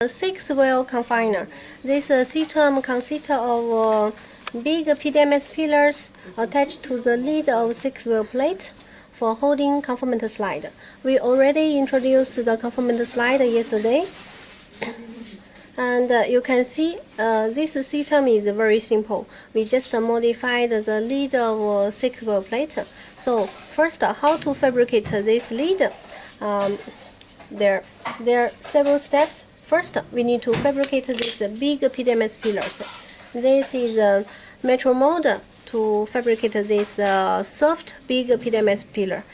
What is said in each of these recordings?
A 6-well confiner. This system consists of big PDMS pillars attached to the lid of 6-well plate for holding confinement slide. We already introduced the confinement slide yesterday. And you can see this system is very simple. We just modified the lid of 6-well plate. So first, how to fabricate this lid? There are several steps. First, we need to fabricate these big PDMS pillars. This is a metal mold to fabricate this soft big PDMS pillar.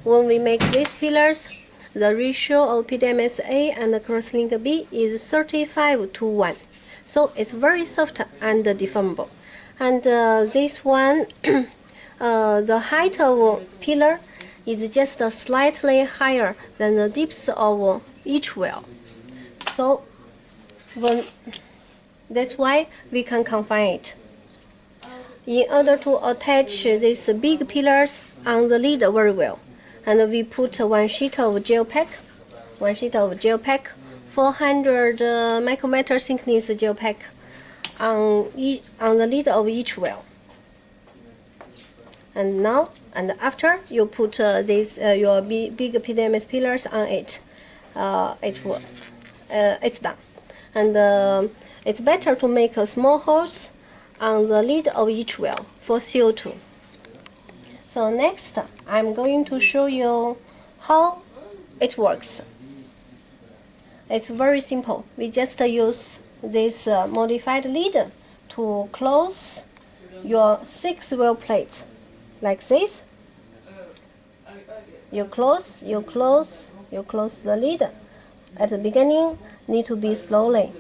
When we make these pillars, the ratio of PDMS A and crosslink B is 35:1. So it's very soft and deformable. And this one, the height of pillar is just slightly higher than the depth of each well. So that's why we can confine it. In order to attach these big pillars on the lid very well, and we put one sheet of GelPak, 400 micrometer thickness GelPak on the lid of each well. And now and after you put your big PDMS pillars on it, it's done. And it's better to make a small holes on the lid of each well for CO2. So next, I'm going to show you how it works. It's very simple. We just use this modified lid to close your 6-well plate like this. You close the lid. At the beginning, need to be slowly,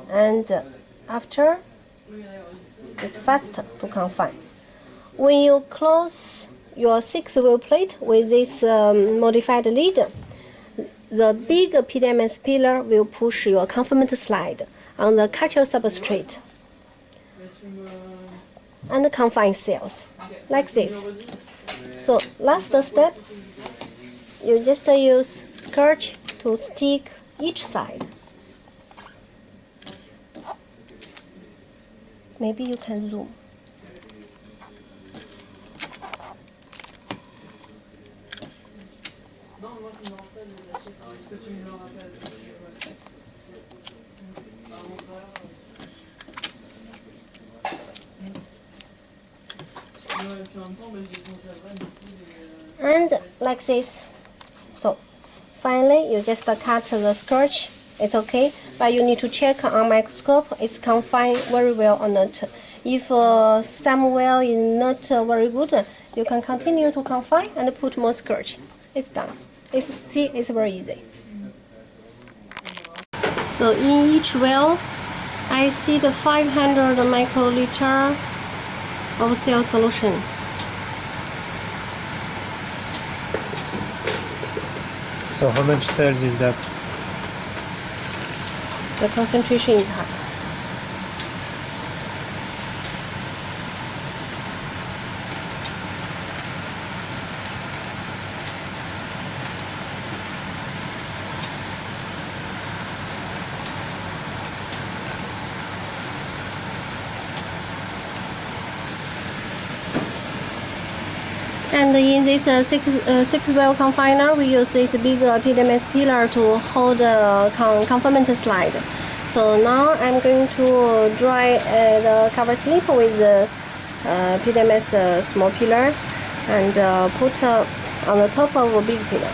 and after, it's fast to confine. When you close your 6-well plate with this modified lid, the big PDMS pillar will push your confinement slide on the culture substrate and confine cells like this. So last step, you just use scotch to stick each side. Maybe you can zoom. And like this. So finally you just cut the scotch. It's okay, but you need to check on microscope it's confined very well or not. If some well is not very good, you can continue to confine and put more scotch. It's done. It's very easy. So in each well, I see the 500 microliter of cell solution. So how much cells is that? The concentration is high. And in this 6-well confiner, we use this big PDMS pillar to hold the confinement slide. So now I'm going to dry the cover slip with the PDMS small pillar and put on the top of a big pillar.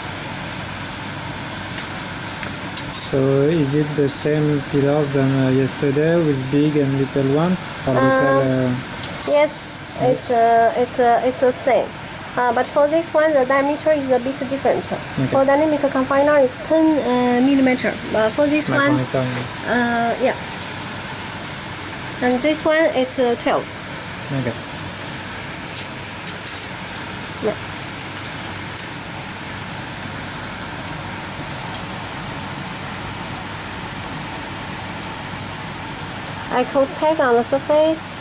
So is it the same pillars than yesterday with big and little ones? Yes, it's the same. But for this one, the diameter is a bit different. Okay. For dynamic confiner, it's 10 millimeter. But for this one, yeah. And this one, it's 12. Okay. Yeah. I coat pack on the surface,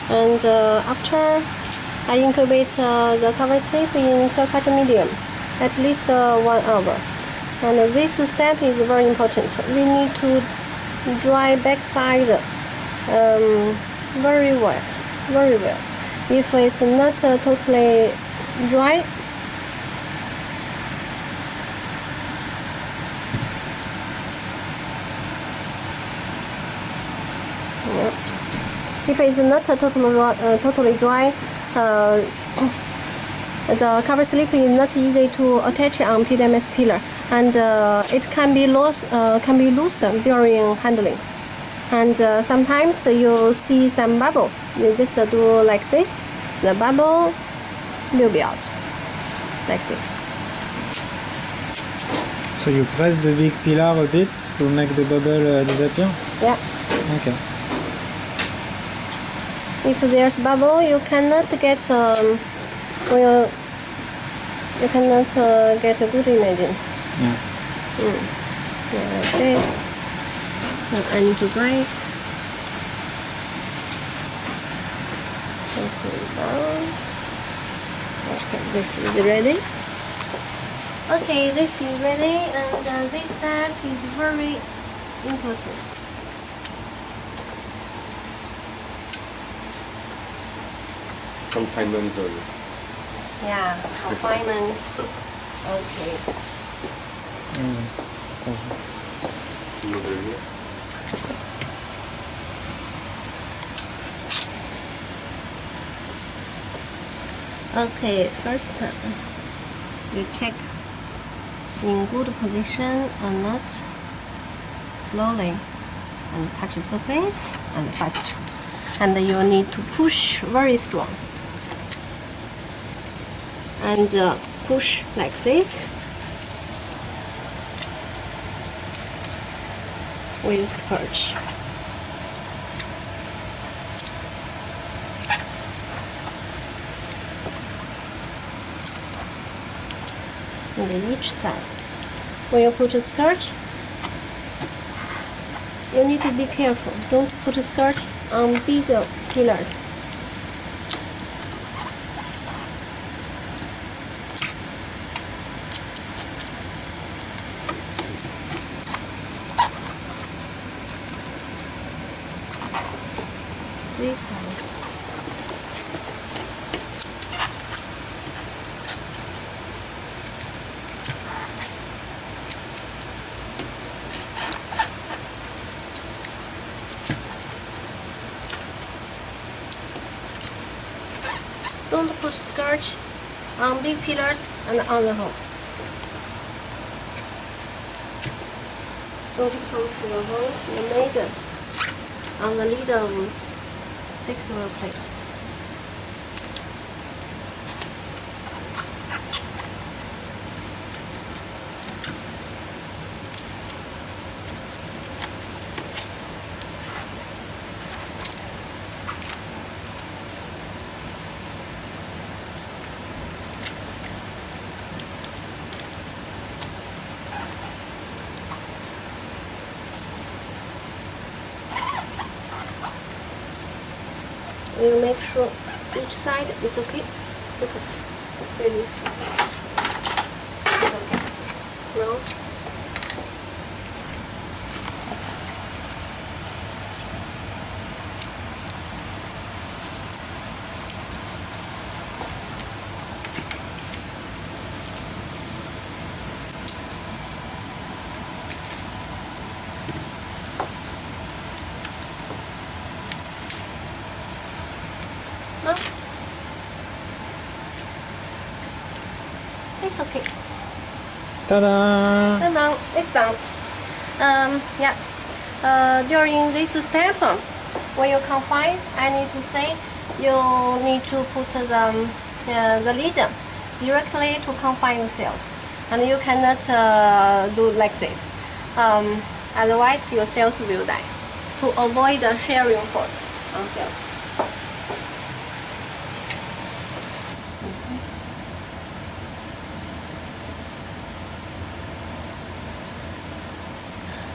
and after I incubate the cover slip in cell culture medium at least 1 hour. And this step is very important. We need to dry backside very well. If it's not totally dry, if it's not totally dry, the cover slip is not easy to attach on PDMS pillar, and it can be loose during handling. And sometimes you see some bubble. You just do like this. The bubble will be out like this. So you press the big pillar a bit to make the bubble disappear? Yeah. Okay. If there's bubble, you cannot get you cannot get a good image. Yeah. Yeah, like this. And I need to dry it. This is down. Okay, this is ready. Okay, this is ready, and this step is very important. Confinement zone. Yeah, confinement. Okay. Another here. Okay, first you check in good position or not. Slowly and touch the surface and fast. And you need to push very strong. And push like this with scotch. And each side. When you put a scotch, you need to be careful. Don't put a scotch on bigger pillars. This side. Don't put scotch on big pillars and on the hole. Don't come to the hole you made on the lid of 6well plate. You make sure each side is okay. Look at really it's okay. Round. No? It's okay. Ta-da! And now it's done. Yeah. During this step, when you confine, I need to say you need to put the lid directly to confine the cells, and you cannot do like this. Otherwise, your cells will die. To avoid the shearing force on cells.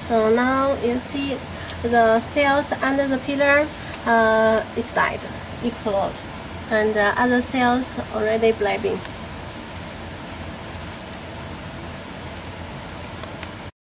So now you see the cells under the pillar is died, explode, and other cells already bleeding.